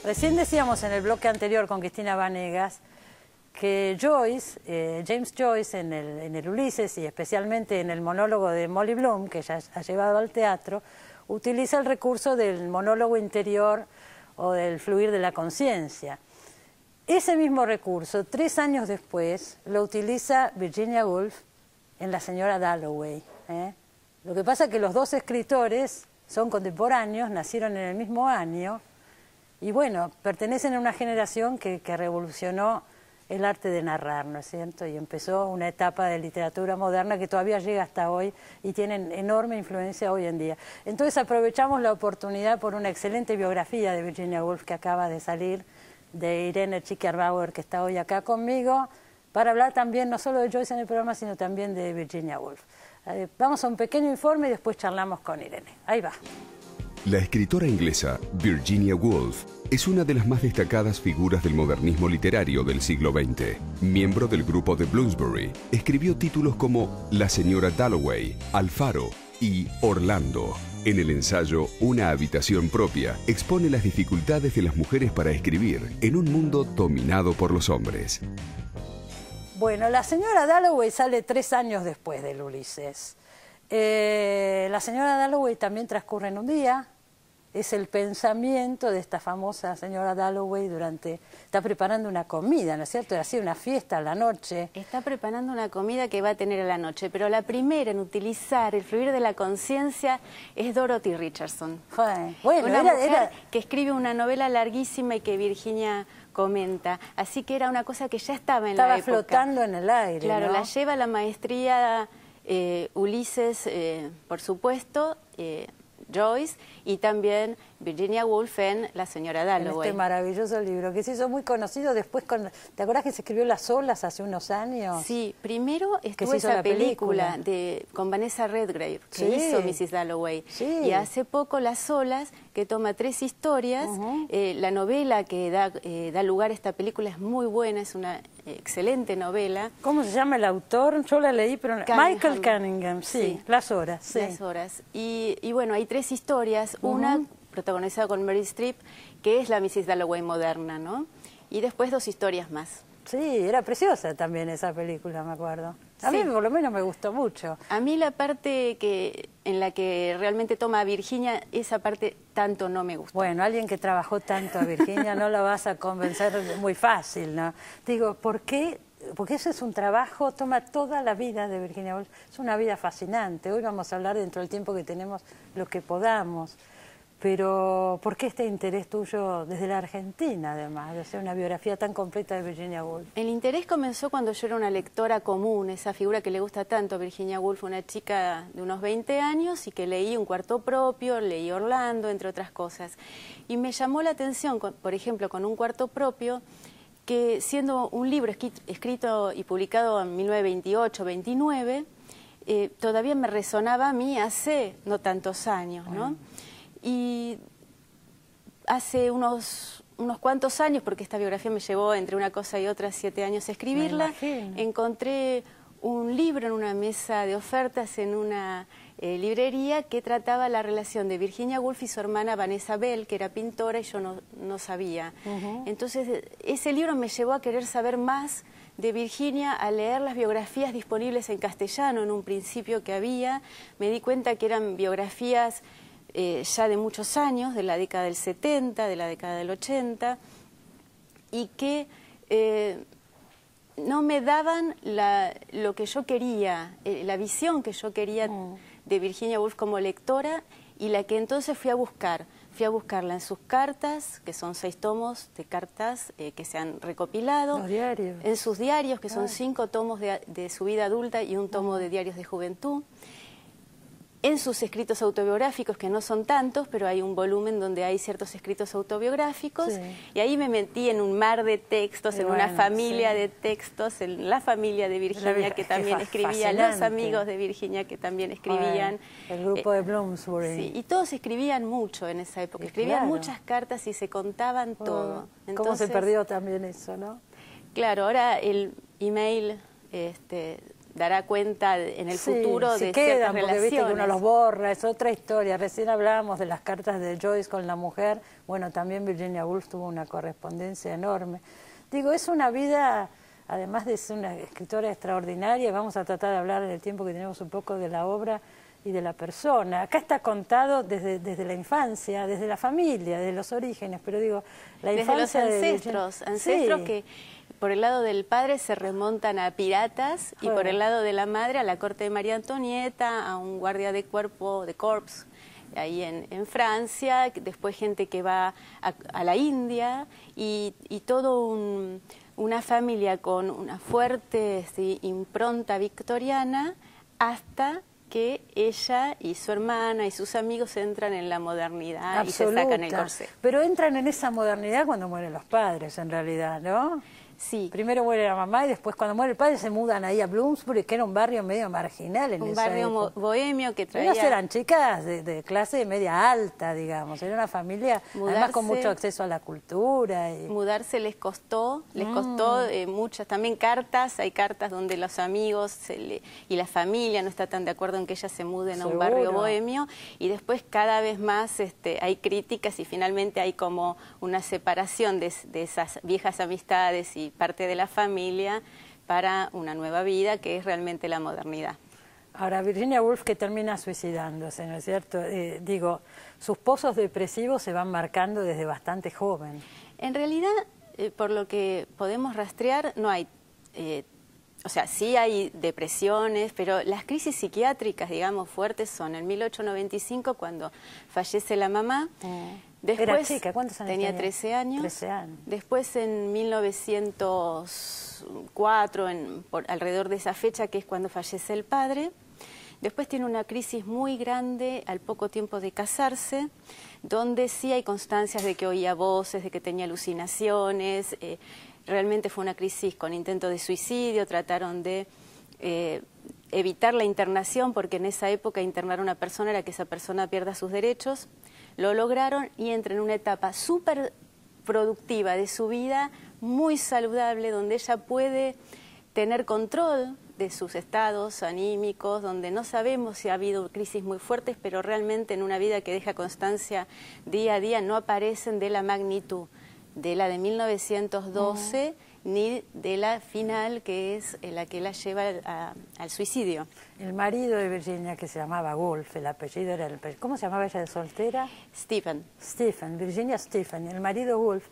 Recién decíamos en el bloque anterior con Cristina Vanegas que Joyce, James Joyce, en el Ulises y especialmente en el monólogo de Molly Bloom, que ya ha llevado al teatro, utiliza el recurso del monólogo interior o del fluir de la conciencia. Ese mismo recurso, 3 años después, lo utiliza Virginia Woolf en La señora Dalloway. Lo que pasa es que los dos escritores son contemporáneos, nacieron en el mismo año y bueno, pertenecen a una generación que revolucionó el arte de narrar, ¿no es cierto? Y empezó una etapa de literatura moderna que todavía llega hasta hoy y tienen enorme influencia hoy en día. Entonces aprovechamos la oportunidad por una excelente biografía de Virginia Woolf que acaba de salir, de Irene Tschickerbauer, que está hoy acá conmigo, para hablar también no solo de Joyce en el programa, sino también de Virginia Woolf. Vamos a un pequeño informe y después charlamos con Irene. Ahí va. La escritora inglesa Virginia Woolf es una de las más destacadas figuras del modernismo literario del siglo XX. Miembro del grupo de Bloomsbury, escribió títulos como La señora Dalloway, Alfaro y Orlando. En el ensayo Una habitación propia, expone las dificultades de las mujeres para escribir en un mundo dominado por los hombres. Bueno, La señora Dalloway sale 3 años después del Ulises. La señora Dalloway también transcurre en un día. Es el pensamiento de esta famosa señora Dalloway está preparando una comida, ¿no es cierto? Así una fiesta a la noche. Está preparando una comida que va a tener a la noche, pero la primera en utilizar el fluir de la conciencia es Dorothy Richardson. Bueno, una mujer que escribe una novela larguísima y que Virginia comenta. Así que era una cosa que ya estaba en la época. Estaba flotando en el aire, claro, ¿no? La lleva a la maestría Ulises, por supuesto, Joyce, y también Virginia Woolf en La señora Dalloway. En este maravilloso libro, que se hizo muy conocido después ¿te acuerdas que se escribió Las olas hace unos años? Sí, primero estuvo esa película con Vanessa Redgrave, que hizo Mrs. Dalloway. Sí. Y hace poco Las olas, que toma 3 historias. La novela que da lugar a esta película es muy buena, es una excelente novela. ¿Cómo se llama el autor? Yo la leí, pero Michael Cunningham, sí. Las horas. Sí. Las horas. Y bueno, hay 3 historias, una protagonizada con Meryl Streep, que es la Mrs. Dalloway moderna, ¿no? Y después 2 historias más. Sí, era preciosa también esa película, me acuerdo. A mí por lo menos me gustó mucho. A mí la parte en la que realmente toma a Virginia, esa parte tanto no me gustó. Bueno, alguien que trabajó tanto a Virginia no la vas a convencer muy fácil, ¿no? Digo, ¿por qué? Porque ese es un trabajo, toma toda la vida de Virginia Woolf. Es una vida fascinante. Hoy vamos a hablar dentro del tiempo que tenemos lo que podamos. Pero, ¿por qué este interés tuyo desde la Argentina, además, de hacer una biografía tan completa de Virginia Woolf? El interés comenzó cuando yo era una lectora común, esa figura que le gusta tanto a Virginia Woolf, una chica de unos 20 años y que leí Un cuarto propio, leí Orlando, entre otras cosas. Y me llamó la atención, por ejemplo, con Un cuarto propio, que siendo un libro escrito y publicado en 1928-29, todavía me resonaba a mí hace no tantos años, ¿no? Y hace unos cuantos años, porque esta biografía me llevó entre una cosa y otra 7 años a escribirla, encontré un libro en una mesa de ofertas en una librería que trataba la relación de Virginia Woolf y su hermana Vanessa Bell, que era pintora y yo no sabía. Entonces ese libro me llevó a querer saber más de Virginia, a leer las biografías disponibles en castellano en un principio que había. Me di cuenta que eran biografías ya de muchos años, de la década del 70, de la década del 80, y que no me daban lo que yo quería, la visión que yo quería de Virginia Woolf como lectora, y la que entonces fui a buscar. Fui a buscarla en sus cartas, que son 6 tomos de cartas que se han recopilado. Los diarios. En sus diarios, que son 5 tomos de su vida adulta y un tomo de diarios de juventud. En sus escritos autobiográficos, que no son tantos, pero hay un volumen donde hay ciertos escritos autobiográficos, y ahí me metí en un mar de textos, en una familia de textos, en la familia de Virginia que también escribía, los amigos de Virginia que también escribían. El grupo de Bloomsbury. Sí, y todos escribían mucho en esa época, escribían muchas cartas y se contaban todo. Entonces, ¿cómo se perdió también eso, no? Claro, ahora el email dará cuenta en el futuro de quedan, ciertas porque relaciones. viste que uno los borra, es otra historia. Recién hablábamos de las cartas de Joyce con la mujer, bueno, también Virginia Woolf tuvo una correspondencia enorme. Digo, es una vida, además de ser una escritora extraordinaria, vamos a tratar de hablar en el tiempo que tenemos un poco de la obra y de la persona. Acá está contado desde la infancia, desde la familia, desde los orígenes, pero digo, la infancia desde los ancestros sí. que por el lado del padre se remontan a piratas y por el lado de la madre a la corte de María Antonieta, a un guardia de cuerpo, de corps, ahí en Francia, después gente que va a la India y todo una familia con una fuerte impronta victoriana hasta que ella y su hermana y sus amigos entran en la modernidad. Absoluta. Y se sacan el corsé. Pero entran en esa modernidad cuando mueren los padres, en realidad, ¿no? Sí. Primero muere la mamá y después cuando muere el padre se mudan ahí a Bloomsbury, que era un barrio medio marginal en esa época. Un barrio bohemio que traía... Ellas eran chicas de clase media alta, digamos. Era una familia, además con mucho acceso a la cultura. Y... Mudarse les costó muchas, también cartas. Hay cartas donde los amigos y la familia no está tan de acuerdo en que ellas se muden a un barrio bohemio. Y después cada vez más hay críticas y finalmente hay como una separación de esas viejas amistades y parte de la familia para una nueva vida que es realmente la modernidad. Ahora, Virginia Woolf que termina suicidándose, ¿no es cierto? Digo, sus pozos depresivos se van marcando desde bastante joven. En realidad, por lo que podemos rastrear, no hay... o sea, sí hay depresiones, pero las crisis psiquiátricas, digamos, fuertes son en 1895 cuando fallece la mamá. Después, era chica, ¿cuántos años tenía? 13 años. 13 años. Después en 1904, alrededor de esa fecha, que es cuando fallece el padre. Después tiene una crisis muy grande al poco tiempo de casarse, donde sí hay constancias de que oía voces, de que tenía alucinaciones. Realmente fue una crisis con intento de suicidio, trataron de evitar la internación, porque en esa época internar a una persona era que esa persona pierda sus derechos. Lo lograron y entra en una etapa súper productiva de su vida, muy saludable, donde ella puede tener control de sus estados anímicos, donde no sabemos si ha habido crisis muy fuertes, pero realmente en una vida que deja constancia día a día no aparecen de la magnitud de la de 1912 ni de la final, que es la que la lleva al suicidio. El marido de Virginia, que se llamaba Woolf, el apellido era ¿cómo se llamaba ella de soltera? Stephen. Stephen, Virginia Stephen. El marido Woolf,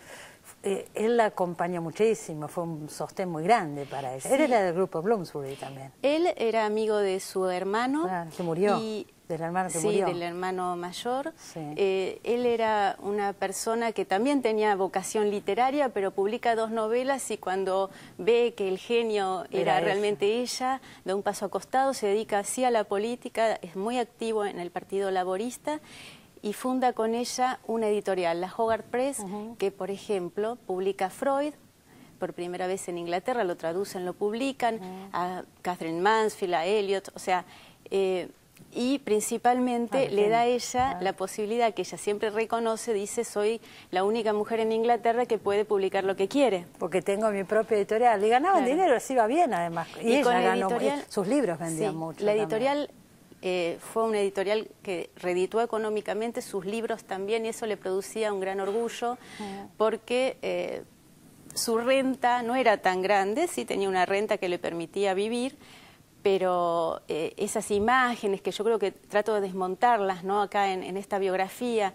él la acompañó muchísimo, fue un sostén muy grande para ella. Sí. Él era del grupo Bloomsbury también. Él era amigo de su hermano. Claro, que murió. Del hermano que murió. Sí, del hermano mayor. Sí. Él era una persona que también tenía vocación literaria, pero publica 2 novelas y cuando ve que el genio era realmente ella, da un paso acostado, se dedica así a la política, es muy activo en el Partido Laborista y funda con ella una editorial, la Hogarth Press, que por ejemplo publica Freud, por primera vez en Inglaterra, lo traducen, lo publican, a Catherine Mansfield, a Eliot, o sea... y principalmente le da a ella la posibilidad que ella siempre reconoce, dice, soy la única mujer en Inglaterra que puede publicar lo que quiere. Porque tengo mi propia editorial. Y ganaban dinero, así iba bien además. Y ella ganó, sus libros vendían mucho. La editorial fue una editorial que redituó económicamente, sus libros también, y eso le producía un gran orgullo, porque su renta no era tan grande, sí tenía una renta que le permitía vivir, pero esas imágenes que yo creo que trato de desmontarlas, ¿no? Acá en esta biografía,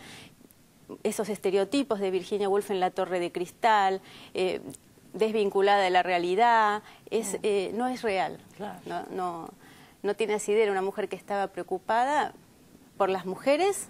esos estereotipos de Virginia Woolf en la Torre de Cristal, desvinculada de la realidad, no es real. Claro. No tiene así idea, era una mujer que estaba preocupada por las mujeres.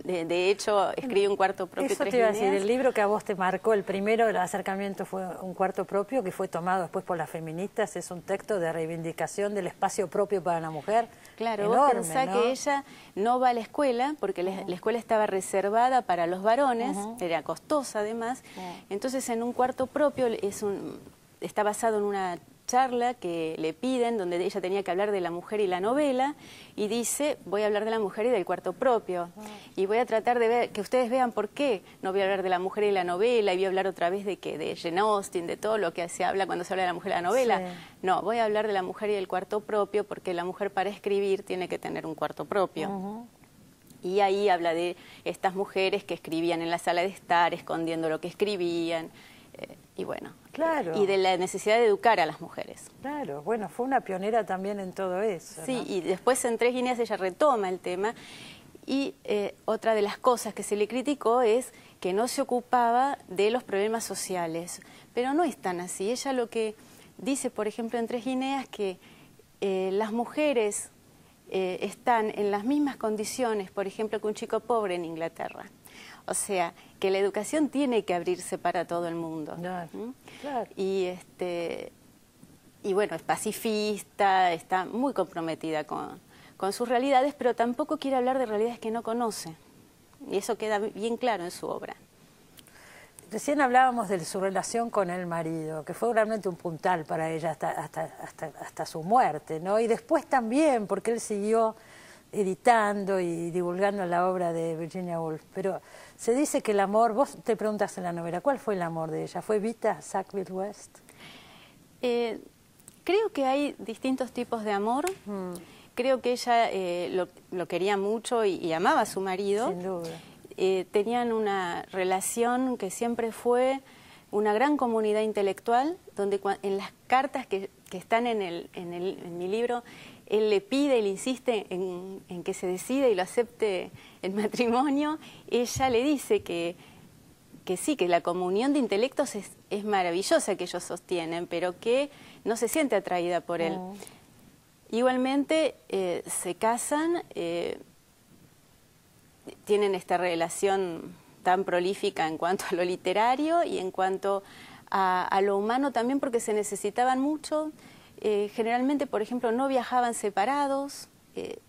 De hecho, escribe un cuarto propio. Eso te iba a decir, el libro que a vos te marcó, el primero, el acercamiento fue un cuarto propio, que fue tomado después por las feministas, es un texto de reivindicación del espacio propio para la mujer. Claro, enorme, vos pensás, ¿no?, que ella no va a la escuela, porque la escuela estaba reservada para los varones, era costosa además, entonces en un cuarto propio está basado en una charla que le piden, donde ella tenía que hablar de la mujer y la novela, y dice, voy a hablar de la mujer y del cuarto propio. Y voy a tratar de ver, que ustedes vean por qué no voy a hablar de la mujer y la novela, y voy a hablar otra vez de Jane Austen, de todo lo que se habla cuando se habla de la mujer y la novela. Sí. No, voy a hablar de la mujer y del cuarto propio, porque la mujer para escribir tiene que tener un cuarto propio. Y ahí habla de estas mujeres que escribían en la sala de estar, escondiendo lo que escribían, y bueno, claro. Y de la necesidad de educar a las mujeres. Claro, bueno, fue una pionera también en todo eso. Sí, ¿no? Y después en Tres Guineas ella retoma el tema, y otra de las cosas que se le criticó es que no se ocupaba de los problemas sociales, pero no es tan así. Ella lo que dice, por ejemplo, en Tres Guineas, que las mujeres están en las mismas condiciones, por ejemplo, que un chico pobre en Inglaterra. O sea, que la educación tiene que abrirse para todo el mundo. Claro, claro. Y bueno, es pacifista, está muy comprometida con sus realidades, pero tampoco quiere hablar de realidades que no conoce. Y eso queda bien claro en su obra. Recién hablábamos de su relación con el marido, que fue realmente un puntal para ella hasta su muerte, ¿no? Y después también, porque él siguió editando y divulgando la obra de Virginia Woolf. Pero se dice que el amor, vos te preguntas en la novela, ¿cuál fue el amor de ella? ¿Fue Vita Sackville West? Creo que hay distintos tipos de amor. Creo que ella lo quería mucho y amaba a su marido. Sin duda. Tenían una relación que siempre fue una gran comunidad intelectual, donde en las cartas que están en mi libro, él le pide y le insiste en que se decida y lo acepte en matrimonio. Ella le dice que sí, que la comunión de intelectos es maravillosa que ellos sostienen, pero que no se siente atraída por él. Igualmente se casan, tienen esta relación tan prolífica en cuanto a lo literario y en cuanto a lo humano también, porque se necesitaban mucho. Generalmente, por ejemplo, no viajaban separados,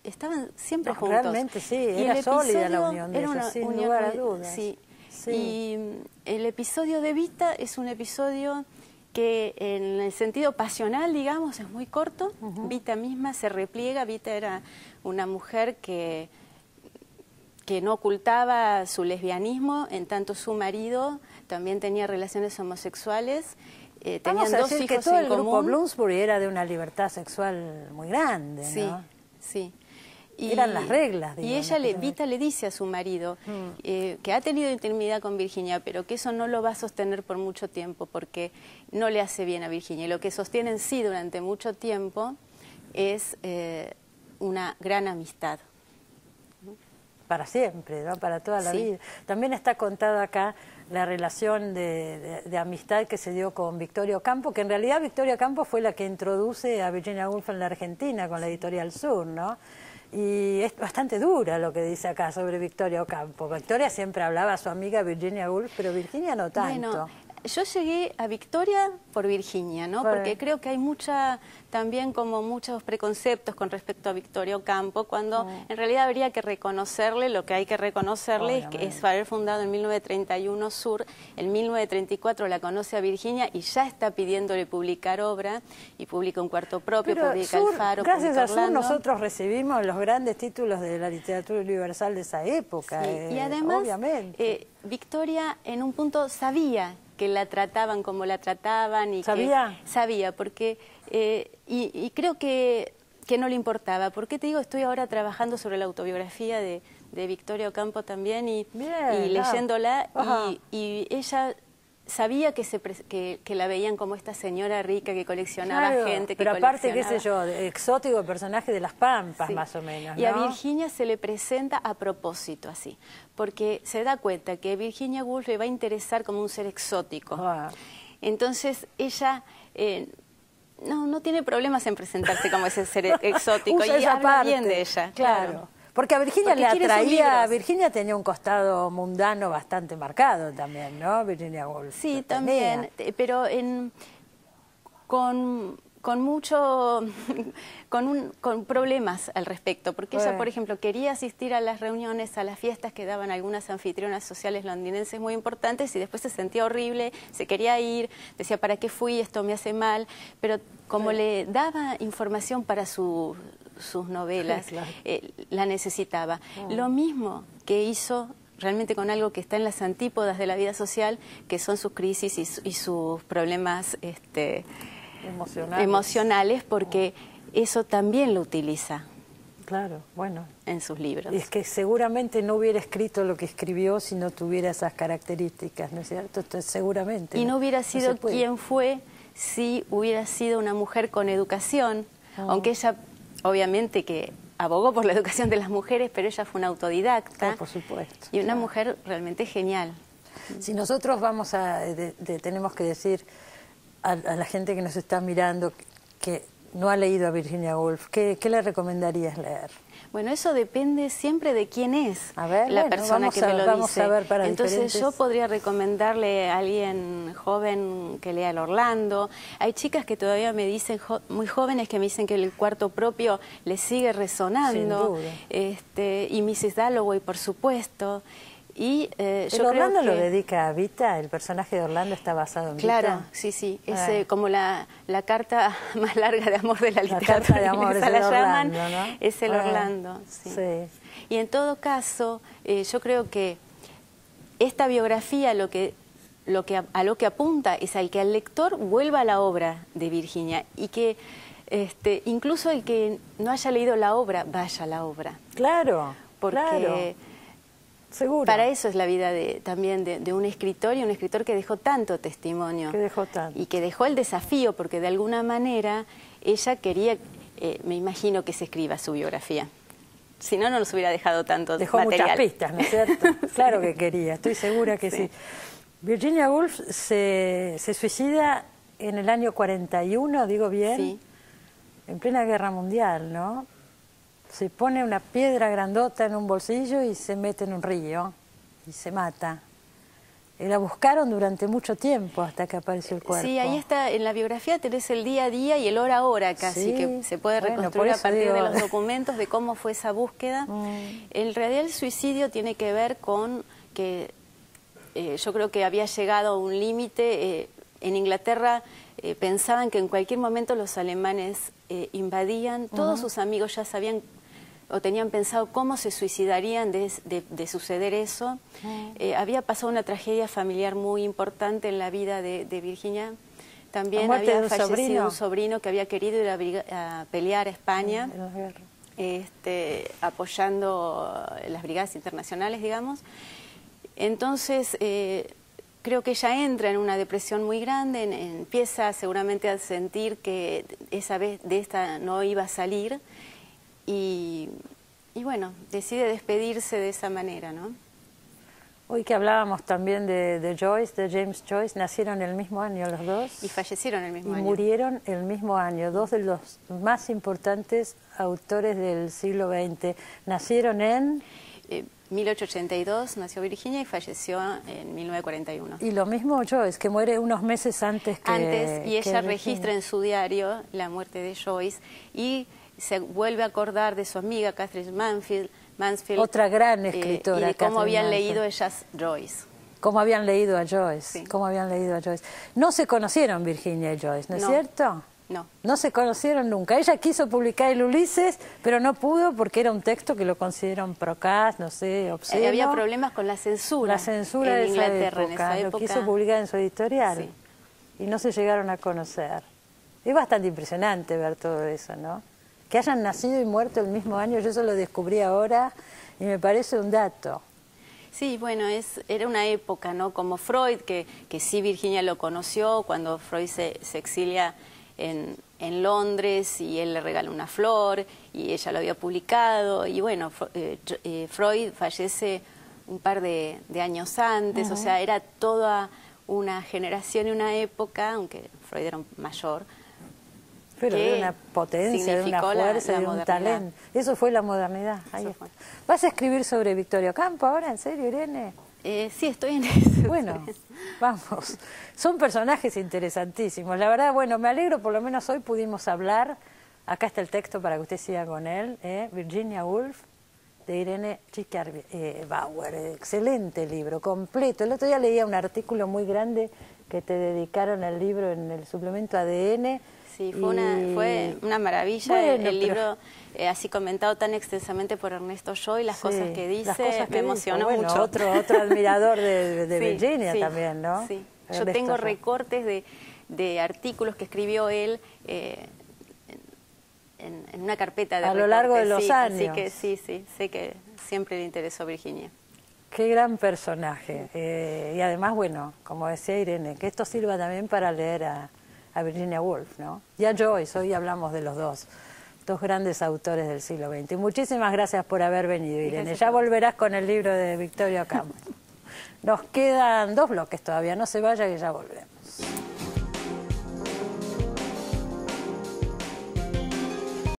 estaban siempre juntos. Realmente sí, era sólida la unión de ellos, sin lugar a dudas. Sí. Sí. Y el episodio de Vita es un episodio que en el sentido pasional, digamos, es muy corto. Vita misma se repliega. Vita era una mujer que no ocultaba su lesbianismo, en tanto su marido también tenía relaciones homosexuales. Tenían dos hijos que todo en el común. grupo Bloomsbury era de una libertad sexual muy grande, ¿no? Sí. Eran las reglas, digamos. Y ella, Vita le dice a su marido que ha tenido intimidad con Virginia, pero que eso no lo va a sostener por mucho tiempo, porque no le hace bien a Virginia. Y lo que sostienen sí durante mucho tiempo es una gran amistad. Para siempre, ¿no? Para toda la vida. También está contado acá la relación de amistad que se dio con Victoria Ocampo, que en realidad Victoria Ocampo fue la que introduce a Virginia Woolf en la Argentina con la Editorial Sur, ¿no? Y es bastante dura lo que dice acá sobre Victoria Ocampo. Victoria siempre hablaba a su amiga Virginia Woolf, pero Virginia no tanto. Bueno, yo llegué a Victoria por Virginia, ¿no? Porque creo que hay también como muchos preconceptos con respecto a Victoria Ocampo, cuando en realidad habría que reconocerle, lo que hay que reconocerle es haber fundado en 1931 Sur, en 1934 la conoce a Virginia y ya está pidiéndole publicar obra, y publica un cuarto propio, pero publica Sur, El Faro, gracias publica a Sur Orlando. nosotros recibimos los grandes títulos de la literatura universal de esa época, y además, obviamente. Victoria en un punto sabía que la trataban como la trataban. Y ¿Sabía? Sabía, porque, y creo que no le importaba. ¿Por qué te digo? Estoy ahora trabajando sobre la autobiografía de Victoria Ocampo también, y leyéndola, y ella sabía que la veían como esta señora rica que coleccionaba gente, que pero aparte, qué sé coleccionaba. yo, exótico personaje de las Pampas, más o menos, ¿no? Y a Virginia se le presenta a propósito así, porque se da cuenta que Virginia Woolf le va a interesar como un ser exótico. Entonces ella no tiene problemas en presentarse como ese ser exótico, y habla bien de ella. Claro. Porque a Virginia le atraía, Virginia tenía un costado mundano bastante marcado también, ¿no? Virginia Woolf. Sí, también, pero con con problemas al respecto, porque ella, por ejemplo, quería asistir a las reuniones, a las fiestas que daban algunas anfitrionas sociales londinenses muy importantes y después se sentía horrible, se quería ir, decía, ¿para qué fui? Esto me hace mal, pero como le daba información para sus novelas, la necesitaba. Lo mismo que hizo realmente con algo que está en las antípodas de la vida social, que son sus crisis y sus problemas emocionales, porque eso también lo utiliza. Claro, bueno. En sus libros. Es que seguramente no hubiera escrito lo que escribió si no tuviera esas características, ¿no es cierto? Entonces, seguramente. Y no hubiera sido quien fue si hubiera sido una mujer con educación, aunque ella, obviamente que abogó por la educación de las mujeres, pero ella fue una autodidacta. Por supuesto. Y una mujer realmente genial. Si nosotros vamos tenemos que decir a la gente que nos está mirando que no ha leído a Virginia Woolf, ¿qué le recomendarías leer? Bueno, eso depende siempre de quién es la persona que me lo dice. Entonces yo podría recomendarle a alguien joven que lea el Orlando. Hay chicas que todavía me dicen, muy jóvenes, que me dicen que el Cuarto Propio les sigue resonando. Sin duda. Y Mrs. Dalloway, por supuesto. Y yo Orlando creo que lo dedica a Vita, el personaje de Orlando está basado en Vita. Claro, sí, es como la carta más larga de amor de la literatura. La carta de amor es el Orlando, ¿no? Es el Orlando, sí. Y en todo caso, yo creo que esta biografía a lo que apunta es al que el lector vuelva a la obra de Virginia y que incluso el que no haya leído la obra, vaya a la obra. Claro, porque seguro. Para eso es la vida también de un escritor, y un escritor que dejó tanto testimonio. Que dejó tanto. Y que dejó el desafío, porque de alguna manera ella quería, me imagino, que se escriba su biografía. Si no, no nos hubiera dejado tanto material. Dejó muchas pistas, ¿no es cierto? Claro que quería, estoy segura que sí. Virginia Woolf se suicida en el año 41, digo bien, sí. En plena Guerra Mundial, ¿no? Se pone una piedra grandota en un bolsillo y se mete en un río y se mata. Y la buscaron durante mucho tiempo hasta que apareció el cuerpo. Sí, ahí está, en la biografía tenés el día a día y el hora a hora casi, que se puede reconstruir a partir de los documentos de cómo fue esa búsqueda. En realidad el suicidio tiene que ver con que yo creo que había llegado a un límite. En Inglaterra pensaban que en cualquier momento los alemanes invadían, todos sus amigos ya sabían o tenían pensado cómo se suicidarían de suceder eso. Había pasado una tragedia familiar muy importante en la vida de Virginia. También había fallecido un sobrino que había querido ir a pelear a España, apoyando las brigadas internacionales, digamos. Entonces, creo que ella entra en una depresión muy grande, empieza seguramente a sentir que esa vez de esta no iba a salir. Y bueno, decide despedirse de esa manera, ¿no? Hoy que hablábamos también de Joyce, de James Joyce, nacieron el mismo año los dos. Y fallecieron el mismo año. Y murieron el mismo año, dos de los más importantes autores del siglo XX. Nacieron en 1882 nació Virginia y falleció en 1941. Y lo mismo Joyce, que muere unos meses antes que... y ella registra en su diario la muerte de Joyce y se vuelve a acordar de su amiga Catherine Mansfield, otra gran escritora. Y de cómo habían leído ellas Joyce. Cómo habían leído a Joyce, sí. Cómo habían leído a Joyce. No se conocieron Virginia y Joyce, ¿no es cierto? No. No se conocieron nunca. Ella quiso publicar el Ulises, pero no pudo porque era un texto que lo consideran procaz, no sé, obsceno. Había problemas con la censura. La censura en Inglaterra, en esa época. Lo quiso publicar en su editorial. Sí. Y no se llegaron a conocer. Es bastante impresionante ver todo eso, ¿no? Que hayan nacido y muerto el mismo año, yo eso lo descubrí ahora y me parece un dato. Sí, bueno, era una época, ¿no? Como Freud, que sí Virginia lo conoció cuando Freud se exilia en Londres y él le regala una flor y ella lo había publicado. Y bueno, Freud fallece un par de años antes, o sea, era toda una generación y una época, aunque Freud era mayor, pero de una potencia, de una fuerza, de un talento. Eso fue la modernidad. Ahí está. ¿Vas a escribir sobre Victoria Ocampo ahora? ¿En serio, Irene? Sí, estoy en eso. Bueno, vamos. Son personajes interesantísimos. La verdad, bueno, me alegro, por lo menos hoy pudimos hablar. Acá está el texto para que usted siga con él. Virginia Woolf, de Irene Bauer. Excelente libro, completo. El otro día leía un artículo muy grande que te dedicaron al libro en el suplemento ADN. Sí, fue una maravilla. Bueno, el libro, así comentado tan extensamente por Ernesto Joy, las cosas que dice, me emocionó mucho. Otro admirador de sí, Virginia también, ¿no? Sí. Yo tengo recortes de artículos que escribió él en una carpeta de recortes. A lo largo de los años. Así que sé que siempre le interesó Virginia. Qué gran personaje. Y además, bueno, como decía Irene, que esto sirva también para leer a Virginia Woolf, ¿no? Y a Joyce, hoy hablamos de los dos grandes autores del siglo XX. Y muchísimas gracias por haber venido, Irene. Ya volverás con el libro de Victoria Ocampo. Nos quedan 2 bloques todavía, no se vaya que ya volvemos.